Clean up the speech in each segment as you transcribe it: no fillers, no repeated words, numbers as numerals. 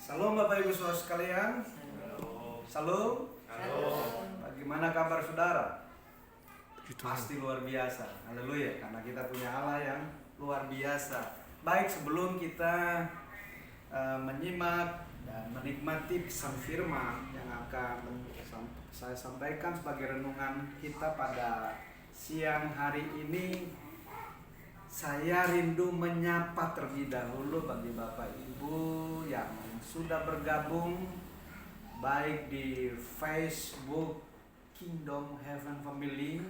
Salam Bapak Ibu Saudara sekalian. Salam. Bagaimana kabar saudara? Pasti luar biasa. Haleluya, karena kita punya Allah yang luar biasa. Baik, sebelum kita menyimak dan menikmati pesan firman yang akan saya sampaikan sebagai renungan kita pada siang hari ini, saya rindu menyapa terlebih dahulu bagi Bapak Ibu yang sudah bergabung baik di Facebook Kingdom Heaven Family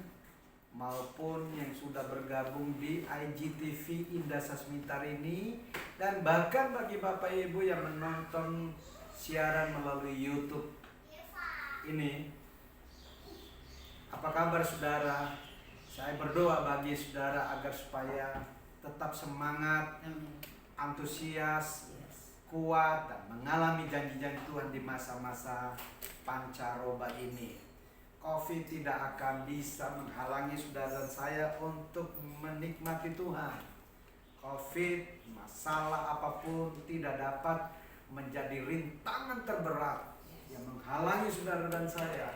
maupun yang sudah bergabung di IGTV Indah Sasmita ini, dan bahkan bagi Bapak Ibu yang menonton siaran melalui YouTube ini. Apa kabar saudara? Saya berdoa bagi saudara agar supaya tetap semangat, antusias, kuat, dan mengalami janji-janji Tuhan di masa-masa pancaroba ini. Covid tidak akan bisa menghalangi saudara dan saya untuk menikmati Tuhan. Covid, masalah apapun tidak dapat menjadi rintangan terberat yang menghalangi saudara dan saya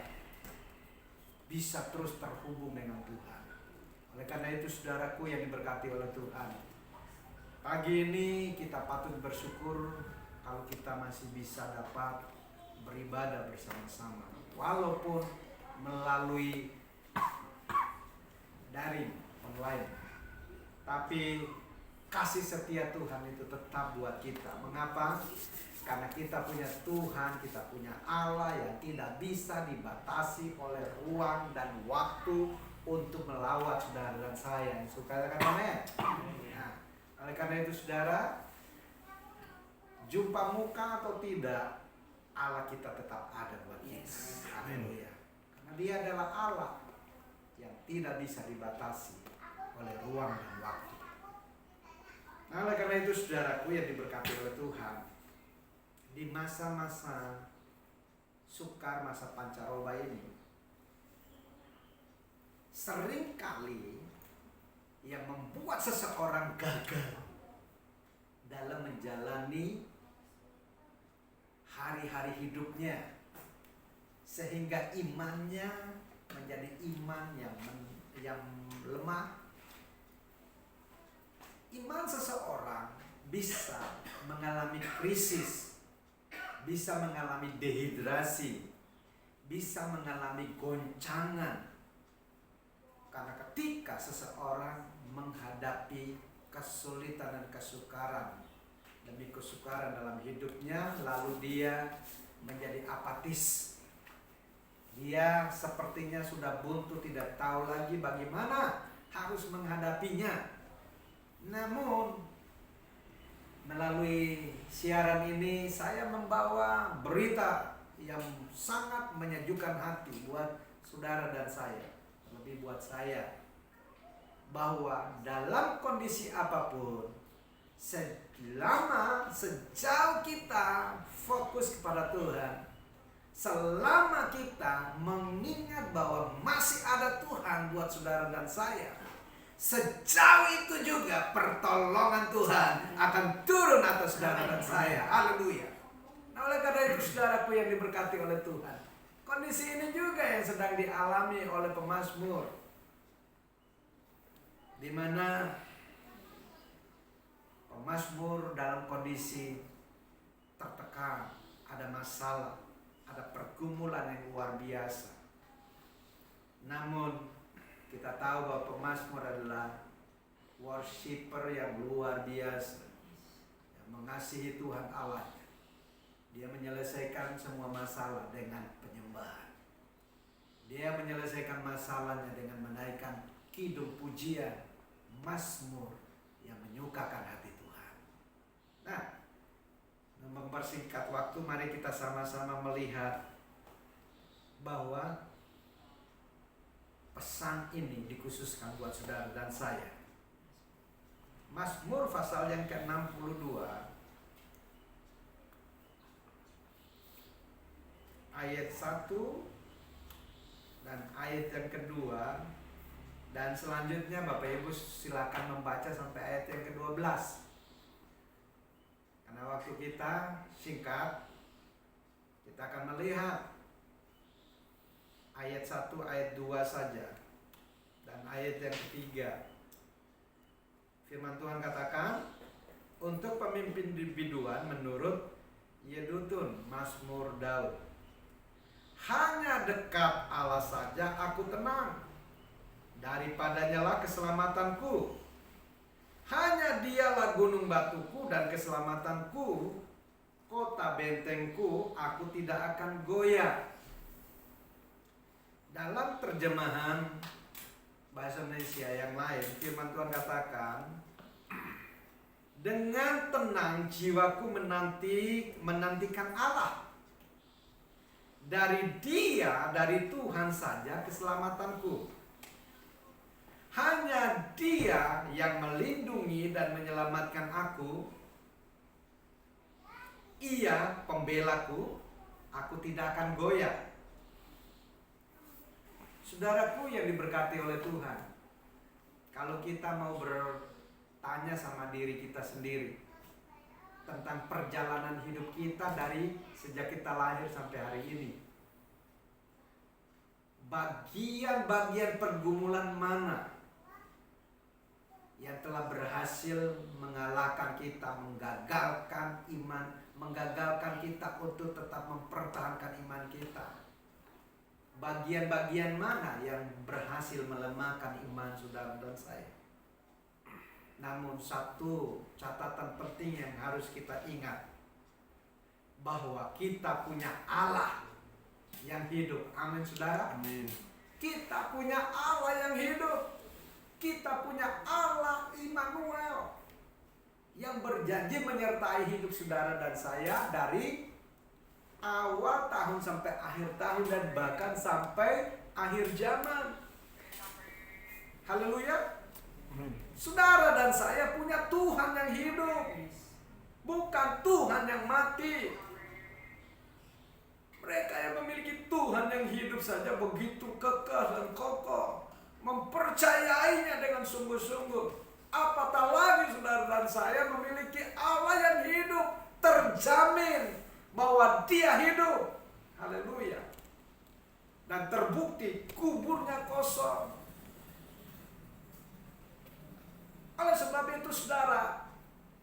bisa terus terhubung dengan Tuhan. Oleh karena itu saudaraku yang diberkati oleh Tuhan, pagi ini kita patut bersyukur kalau kita masih bisa dapat beribadah bersama-sama, walaupun melalui daring online. Tapi kasih setia Tuhan itu tetap buat kita. Mengapa? Karena kita punya Tuhan, kita punya Allah yang tidak bisa dibatasi oleh ruang dan waktu untuk melawat saudara dan saya. Suka katakan amin. Nah, oleh karena itu saudara, jumpa muka atau tidak, Allah kita tetap ada buat kita. Haleluya. Karena Dia adalah Allah yang tidak bisa dibatasi oleh ruang dan waktu. Nah, oleh karena itu saudaraku yang diberkati oleh Tuhan, di masa-masa sukar, masa pancaroba ini, seringkali yang membuat seseorang gagal dalam menjalani hari-hari hidupnya, sehingga imannya menjadi iman yang lemah. Iman seseorang bisa mengalami krisis, bisa mengalami dehidrasi, bisa mengalami goncangan. Karena ketika seseorang menghadapi kesulitan dan kesukaran demi kesukaran dalam hidupnya, lalu dia menjadi apatis. Dia sepertinya sudah buntu, tidak tahu lagi bagaimana harus menghadapinya. Namun melalui siaran ini saya membawa berita yang sangat menyejukkan hati buat saudara dan saya, terlebih buat saya, bahwa dalam kondisi apapun, sejauh kita fokus kepada Tuhan, selama kita mengingat bahwa masih ada Tuhan buat saudara dan saya, sejauh itu juga pertolongan Tuhan akan turun atas saudara dan saya. Haleluya. Nah, oleh karena itu saudaraku yang diberkati oleh Tuhan, kondisi ini juga yang sedang dialami oleh pemazmur, di mana pemazmur dalam kondisi tertekan, ada masalah, ada pergumulan yang luar biasa. Namun kita tahu bahwa pemazmur adalah worshiper yang luar biasa, yang mengasihi Tuhan Allah. Dia menyelesaikan semua masalah dengan penyembahan. Dia menyelesaikan masalahnya dengan menaikkan kidung pujian, mazmur yang menyukakan hati Tuhan. Nah, mempersingkat waktu, mari kita sama-sama melihat bahwa pesan ini dikhususkan buat saudara dan saya. Mazmur pasal yang ke-62 ayat 1 dan ayat yang kedua, dan selanjutnya Bapak Ibu silakan membaca sampai ayat yang ke-12. Karena Karena waktu kita singkat, kita akan melihat ayat 1, ayat 2 saja. Dan ayat yang ketiga. Firman Tuhan katakan, untuk pemimpin biduan menurut Yedutun, Mazmur Daud. Hanya dekat Allah saja aku tenang, daripadanya lah keselamatanku. Hanya dialah gunung batuku dan keselamatanku, kota bentengku, aku tidak akan goyah. Dalam terjemahan bahasa Indonesia yang lain, firman Tuhan katakan, dengan tenang jiwaku menantikan Allah. Dari Dia, dari Tuhan saja keselamatanku. Hanya Dia yang melindungi dan menyelamatkan aku. Ia pembelaku, aku tidak akan goyah. Saudaraku yang diberkati oleh Tuhan, kalau kita mau bertanya sama diri kita sendiri tentang perjalanan hidup kita dari sejak kita lahir sampai hari ini, bagian-bagian pergumulan mana yang telah berhasil mengalahkan kita, menggagalkan iman, menggagalkan kita untuk tetap mempertahankan iman kita? Bagian-bagian mana yang berhasil melemahkan iman saudara dan saya? Namun satu catatan penting yang harus kita ingat, bahwa kita punya Allah yang hidup. Amin saudara. Amin. Kita punya Allah yang hidup. Kita punya Allah Immanuel yang berjanji menyertai hidup saudara dan saya dari awal tahun sampai akhir tahun dan bahkan sampai akhir zaman. Haleluya. Saudara dan saya punya Tuhan yang hidup, bukan Tuhan yang mati. Mereka yang memiliki Tuhan yang hidup saja begitu kekeh dan kokoh, mempercayainya dengan sungguh-sungguh. Apatah lagi saudara dan saya memiliki Allah yang hidup, terjamin bahwa Dia hidup. Haleluya. Dan terbukti kuburnya kosong. Oleh sebab itu saudara,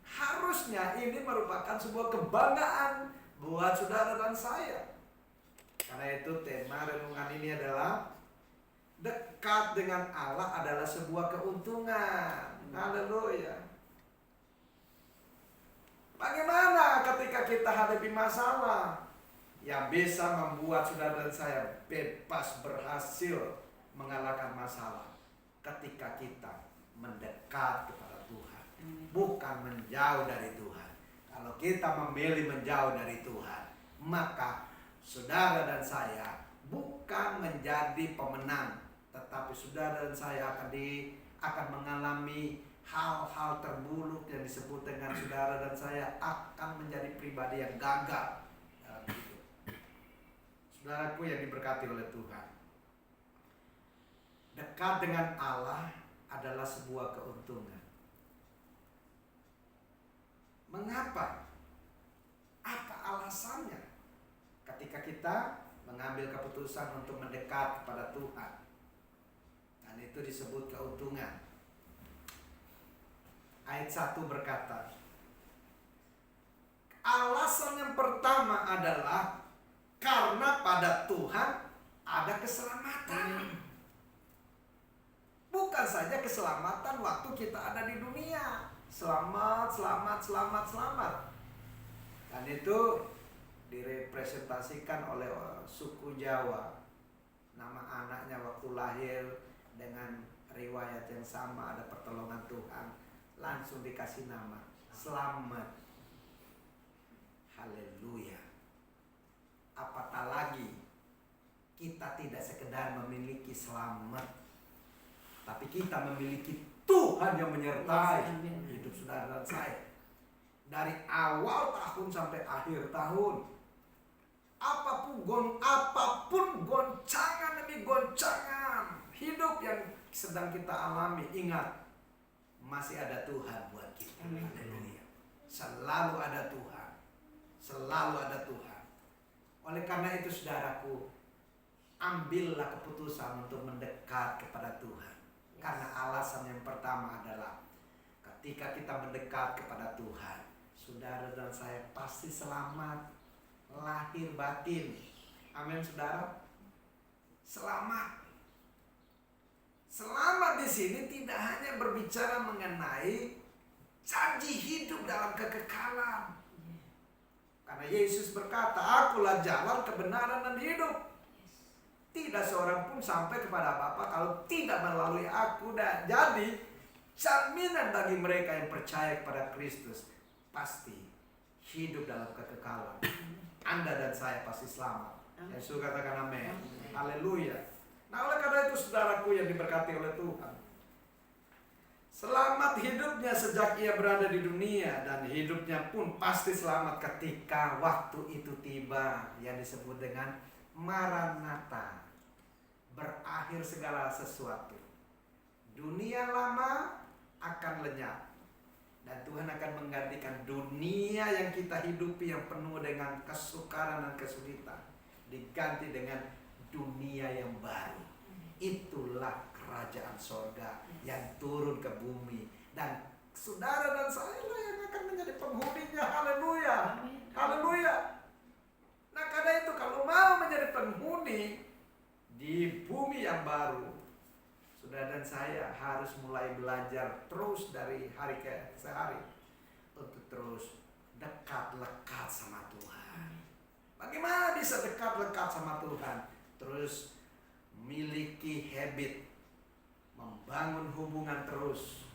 harusnya ini merupakan sebuah kebanggaan buat saudara dan saya. Karena itu tema renungan ini adalah dekat dengan Allah adalah sebuah keuntungan. Haleluya. Bagaimana ketika kita hadapi masalah yang bisa membuat saudara dan saya bebas berhasil mengalahkan masalah? Ketika kita mendekat kepada Tuhan, bukan menjauh dari Tuhan. Kalau kita memilih menjauh dari Tuhan, maka saudara dan saya bukan menjadi pemenang, tetapi saudara dan saya akan mengalami hal-hal terburuk yang disebut dengan saudara dan saya akan menjadi pribadi yang gagal dalam hidup. Saudaraku yang diberkati oleh Tuhan, dekat dengan Allah adalah sebuah keuntungan. Mengapa? Apa alasannya? Ketika kita mengambil keputusan untuk mendekat kepada Tuhan, dan itu disebut keuntungan. Ayat 1 berkata, alasan yang pertama adalah karena pada Tuhan ada keselamatan. Bukan saja keselamatan waktu kita ada di dunia. Selamat. Dan itu direpresentasikan oleh suku Jawa. Nama anaknya waktu lahir dengan riwayat yang sama, ada pertolongan Tuhan, langsung dikasih nama Selamat. Haleluya. Apatah lagi kita tidak sekedar memiliki selamat, tapi kita memiliki Tuhan yang menyertai hidup saudara dan saya. Dari awal tahun sampai akhir tahun, apapun goncangan demi goncangan hidup yang sedang kita alami, ingat, masih ada Tuhan buat kita. Haleluya. Selalu ada Tuhan. Selalu ada Tuhan. Oleh karena itu saudaraku, ambillah keputusan untuk mendekat kepada Tuhan. Karena alasan yang pertama adalah ketika kita mendekat kepada Tuhan, saudara dan saya pasti selamat lahir batin. Amin saudara. Selamat. Selamat di sini tidak hanya berbicara mengenai janji hidup dalam kekekalan. Karena Yesus berkata, akulah jalan, kebenaran, dan hidup. Tidak seorang pun sampai kepada Bapa kalau tidak melalui aku. Dan jadi jaminan bagi mereka yang percaya kepada Kristus pasti hidup dalam kekekalan. Anda dan saya pasti selamat. Yesus katakan amin. Haleluya. Nah, oleh karena itu saudaraku yang diberkati oleh Tuhan, selamat hidupnya sejak ia berada di dunia, dan hidupnya pun pasti selamat ketika waktu itu tiba, yang disebut dengan Maranatha. Berakhir segala sesuatu. Dunia lama akan lenyap, dan Tuhan akan menggantikan dunia yang kita hidupi yang penuh dengan kesukaran dan kesulitan, diganti dengan dunia yang baru. Itulah kerajaan sorga yang turun ke bumi, dan saudara dan saya lah yang akan menjadi penghuninya. Haleluya. Haleluya. Nah, karena itu kalau mau menjadi penghuni di bumi yang baru, saudara dan saya harus mulai belajar terus dari hari ke hari untuk terus dekat lekat sama Tuhan. Bagaimana bisa dekat lekat sama Tuhan? Terus miliki habit membangun hubungan terus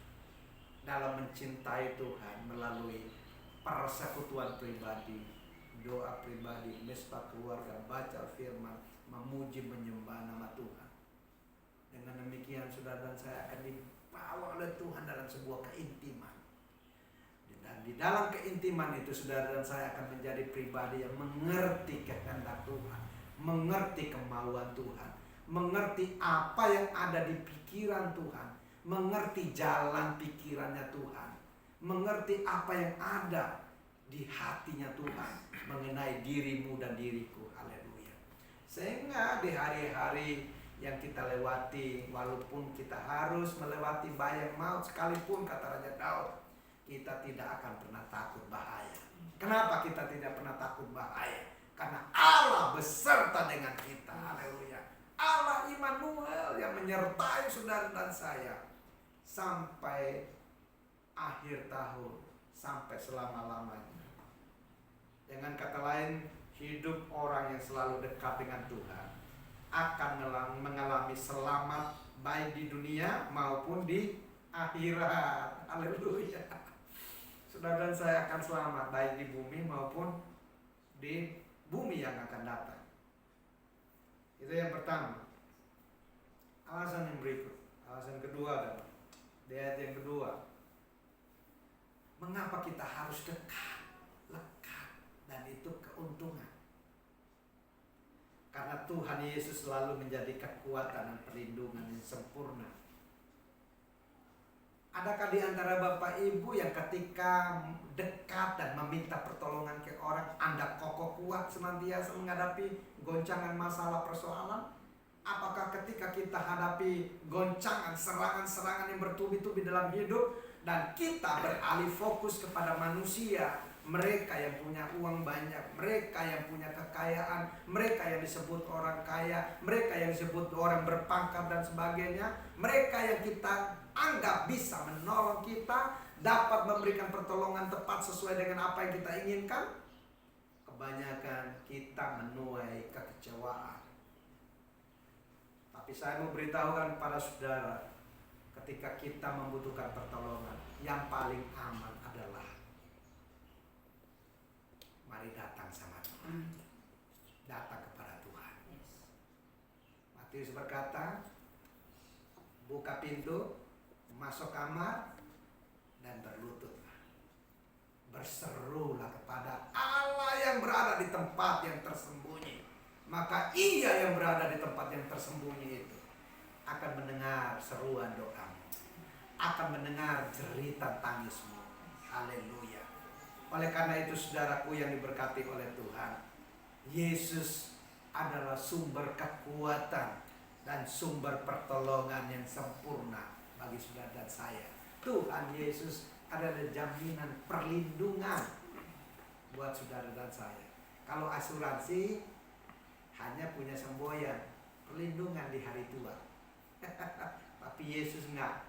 dalam mencintai Tuhan melalui persekutuan pribadi, doa pribadi, mesbah keluarga, baca firman, memuji menyembah nama Tuhan. Dengan demikian saudara dan saya akan dibawa oleh Tuhan dalam sebuah keintiman. Dan di dalam keintiman itu saudara dan saya akan menjadi pribadi yang mengerti kehendak Tuhan, mengerti kemauan Tuhan, mengerti apa yang ada di pikiran Tuhan, mengerti jalan pikirannya Tuhan, mengerti apa yang ada di hatinya Tuhan mengenai dirimu dan diriku. Haleluya. Sehingga di hari-hari yang kita lewati, walaupun kita harus melewati bayang maut sekalipun, kata Raja Daud, kita tidak akan pernah takut bahaya. Kenapa kita tidak pernah takut bahaya? Karena Allah beserta dengan kita. Haleluya. Allah Immanuel yang menyertai saudara dan saya sampai akhir tahun, sampai selama-lamanya. Dengan kata lain, hidup orang yang selalu dekat dengan Tuhan akan mengalami selamat baik di dunia maupun di akhirat. Haleluya. Saudara dan saya akan selamat baik di bumi maupun di bumi yang akan datang. Itu yang pertama. Alasan yang berikut. Alasan kedua adalah di ayat yang kedua, mengapa kita harus dekat, lekat, dan itu keuntungan. Karena Tuhan Yesus selalu menjadi kekuatan dan perlindungan yang sempurna. Adakah di antara Bapak Ibu yang ketika dekat dan meminta pertolongan ke orang, Anda kokoh kuat senantiasa menghadapi goncangan masalah persoalan? Apakah ketika kita hadapi goncangan, serangan-serangan yang bertubi-tubi dalam hidup, dan kita beralih fokus kepada manusia, mereka yang punya uang banyak, mereka yang punya kekayaan, mereka yang disebut orang kaya, mereka yang disebut orang berpangkat dan sebagainya, mereka yang kita anggap bisa menolong kita, dapat memberikan pertolongan tepat sesuai dengan apa yang kita inginkan, kebanyakan kita menuai kekecewaan. Tapi saya mau beritahukan kepada saudara, ketika kita membutuhkan pertolongan, yang paling aman adalah mari datang sama Tuhan. Datang kepada Tuhan. Matius berkata, buka pintu, masuk kamar, dan berlututlah. Berserulah kepada Allah yang berada di tempat yang tersembunyi. Maka Ia yang berada di tempat yang tersembunyi itu akan mendengar seruan doamu, akan mendengar cerita tangismu. Haleluya. Oleh karena itu saudaraku yang diberkati oleh Tuhan, Yesus adalah sumber kekuatan dan sumber pertolongan yang sempurna bagi saudara dan saya. Tuhan Yesus adalah jaminan perlindungan buat saudara dan saya. Kalau asuransi hanya punya semboyan, perlindungan di hari tua. Tapi Yesus enggak.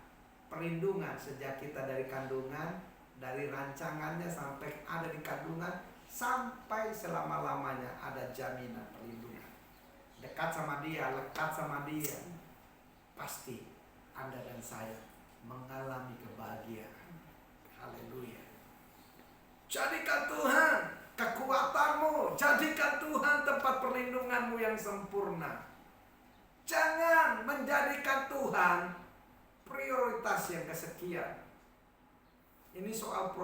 Perlindungan sejak kita dari kandungan, dari rancangannya sampai ada di kandungan, sampai selama-lamanya ada jaminan perlindungan. Dekat sama Dia, lekat sama Dia, pasti Anda dan saya mengalami kebahagiaan. Haleluya. Jadikan Tuhan kekuatanmu, jadikan Tuhan tempat perlindunganmu yang sempurna. Jangan menjadikan Tuhan prioritas yang kesekian. Ini soal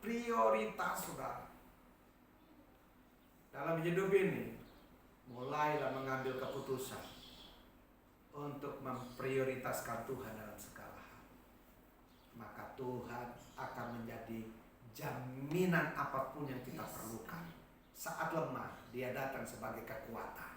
prioritas saudara. Dalam hidup ini, mulailah mengambil keputusan untuk memprioritaskan Tuhan dalam segala hal. Maka Tuhan akan menjadi jaminan apapun yang kita perlukan. Saat lemah, Dia datang sebagai kekuatan.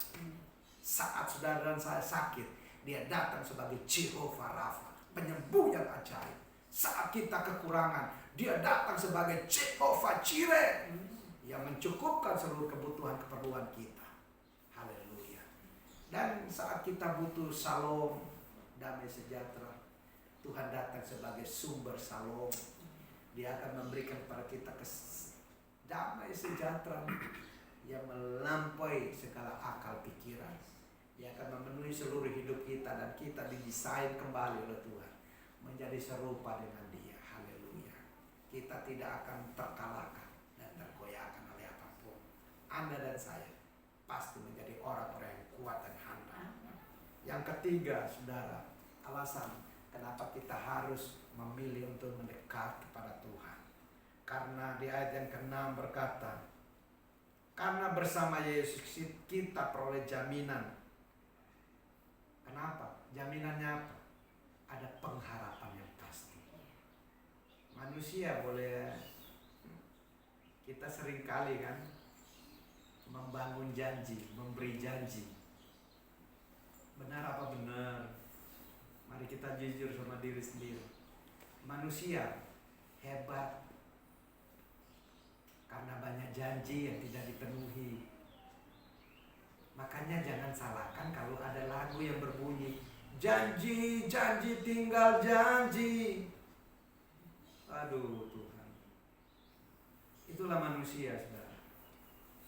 Saat saudara dan saya sakit, Dia datang sebagai Jehovah Rafa, penyembuh yang ajaib. Saat kita kekurangan, Dia datang sebagai Jehovah Jireh, yang mencukupkan seluruh kebutuhan keperluan kita. Haleluya. Dan saat kita butuh salom, damai sejahtera, Tuhan datang sebagai sumber salom. Dia akan memberikan kepada kita damai sejahtera yang melampaui segala akal pikiran. Dia akan memenuhi seluruh hidup kita, dan kita didesain kembali oleh Tuhan menjadi serupa dengan Dia. Haleluya. Kita tidak akan terkalahkan dan tergoyahkan oleh apapun. Anda dan saya pasti menjadi orang-orang yang kuat dan handal. Yang ketiga, saudara, alasan kenapa kita harus memilih untuk mendekat kepada Tuhan. Karena di ayat yang ke-6 berkata, karena bersama Yesus kita peroleh jaminan. Kenapa? Jaminannya apa? Ada pengharapan yang pasti. Manusia boleh, kita sering kali kan membangun janji, memberi janji. Benar apa benar? Mari kita jujur sama diri sendiri. Manusia hebat karena banyak janji yang tidak dipenuhi. Makanya jangan salahkan kalau ada lagu yang berbunyi, janji, janji, tinggal janji. Aduh Tuhan. Itulah manusia, saudara.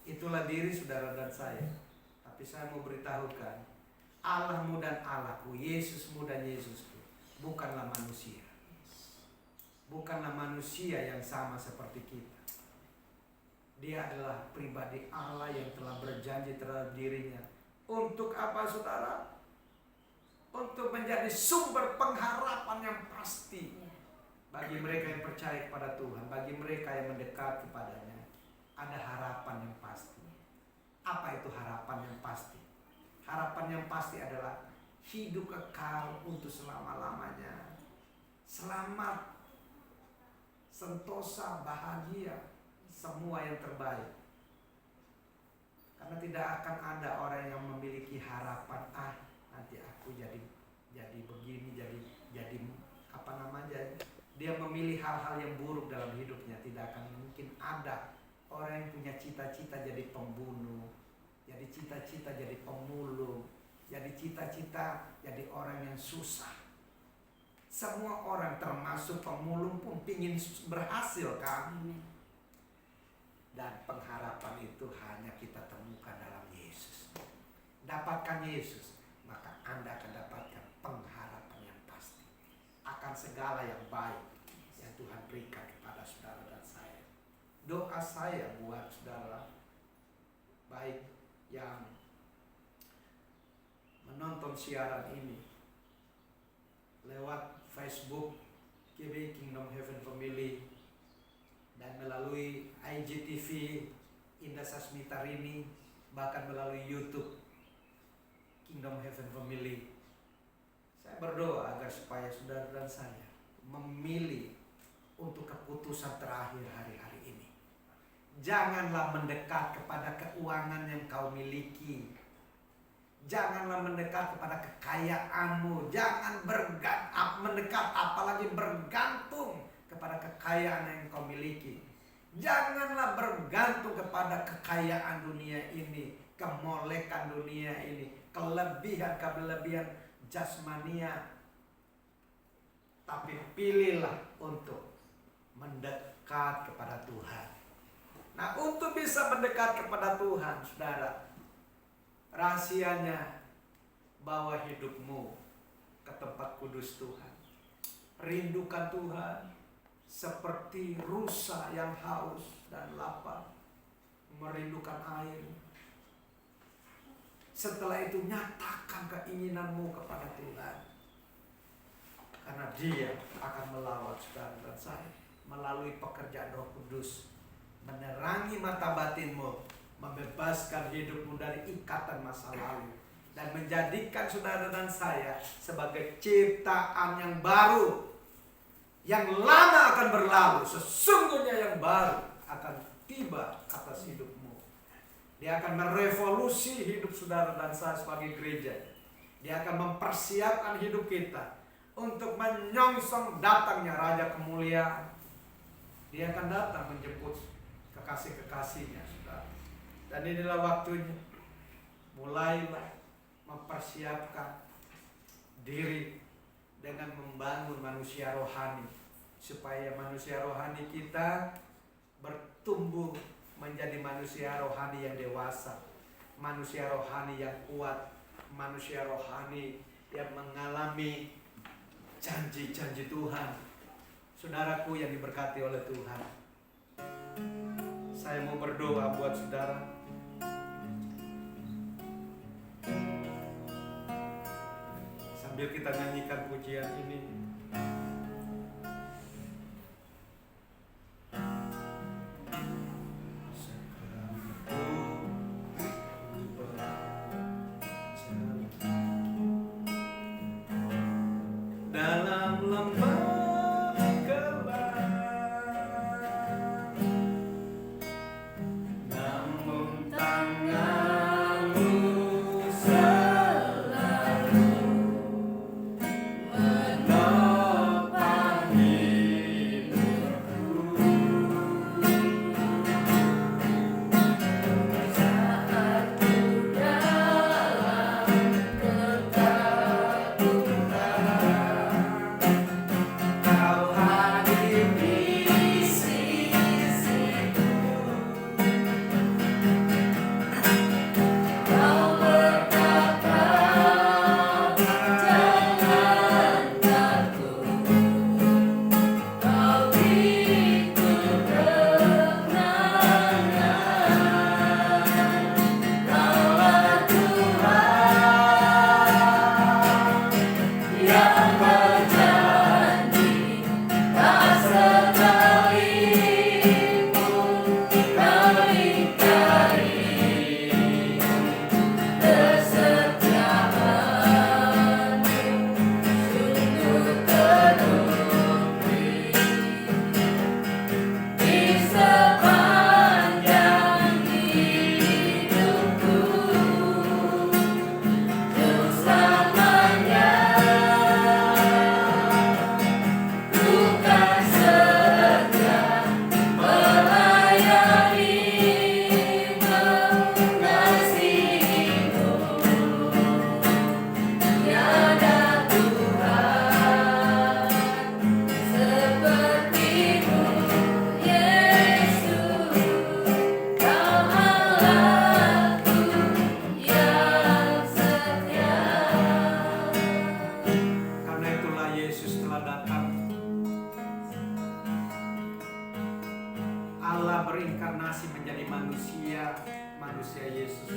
Itulah diri saudara dan saya. Tapi saya mau beritahukan, Allahmu dan Allahku, Yesusmu dan Yesusku, bukanlah manusia. Bukanlah manusia yang sama seperti kita. Dia adalah pribadi Allah yang telah berjanji terhadap dirinya. Untuk apa, saudara? Untuk menjadi sumber pengharapan yang pasti bagi mereka yang percaya kepada Tuhan, bagi mereka yang mendekat kepadanya. Ada harapan yang pasti. Apa itu harapan yang pasti? Harapan yang pasti adalah hidup kekal untuk selama-lamanya. Selamat, sentosa, bahagia, semua yang terbaik. Karena tidak akan ada orang yang memiliki harapan, nanti aku jadi begini, jadi apa namanya, dia memilih hal-hal yang buruk dalam hidupnya. Tidak akan mungkin ada orang yang punya cita-cita jadi pembunuh, jadi cita-cita jadi pemulung, jadi cita-cita jadi orang yang susah. Semua orang termasuk pemulung pun ingin berhasil kan. Dan pengharapan itu hanya kita temukan dalam Yesus. Dapatkan Yesus, maka Anda akan dapatkan pengharapan yang pasti akan segala yang baik yang Tuhan berikan kepada saudara dan saya. Doa saya buat saudara, baik yang menonton siaran ini lewat Facebook KB Kingdom Heaven Family, dan melalui IGTV Indah Sasmitarini, bahkan melalui YouTube Kingdom Heaven Family. Saya berdoa agar supaya saudara dan saya memilih untuk keputusan terakhir hari-hari Janganlah mendekat kepada keuangan yang kau miliki. Janganlah mendekat kepada kekayaanmu. Jangan mendekat apalagi bergantung kepada kekayaan yang kau miliki. Janganlah bergantung kepada kekayaan dunia ini, kemolekan dunia ini, kelebihan jasmania. Tapi pilihlah untuk mendekat kepada Tuhan. Nah, untuk bisa mendekat kepada Tuhan, saudara, rahasianya bawa hidupmu ke tempat kudus Tuhan. Rindukan Tuhan seperti rusa yang haus dan lapar, merindukan air. Setelah itu nyatakan keinginanmu kepada Tuhan. Karena Dia akan melawat saudara dan saya melalui pekerjaan Roh Kudus, menerangi mata batinmu, membebaskan hidupmu dari ikatan masa lalu, dan menjadikan saudara dan saya sebagai ciptaan yang baru. Yang lama akan berlalu, sesungguhnya yang baru akan tiba atas hidupmu. Dia akan merevolusi hidup saudara dan saya sebagai gereja. Dia akan mempersiapkan hidup kita untuk menyongsong datangnya Raja Kemuliaan. Dia akan datang menjemput kekasih-kekasihnya, saudara. Dan inilah waktunya. Mulailah mempersiapkan diri dengan membangun manusia rohani, supaya manusia rohani kita bertumbuh menjadi manusia rohani yang dewasa, manusia rohani yang kuat, manusia rohani yang mengalami janji-janji Tuhan. Saudaraku yang diberkati oleh Tuhan, saya mau berdoa buat saudara. Sambil kita nyanyikan pujian ini, dalam lembah gelap, namun tanganmu selalu menopang hidupku. Saat ku dalam ketakutan, Kau hadir di sisiku. Kau berkata, jangan takut. Kau beri ketenangan. Kaulah Tuhan yang berjanji, tak sekalipun kau ingkari kesetiaan-Mu, sungguh terbukti di sepanjang hidupku. Untuk selamanya ku kan setia melayani, mengasihimu. Tiada Tuhan seperti-Mu, Yesus. Kau Allahku yang setia. Karena itulah Yesus telah datang. Allah berinkarnasi menjadi manusia, manusia Yesus.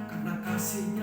Karena kasih-Nya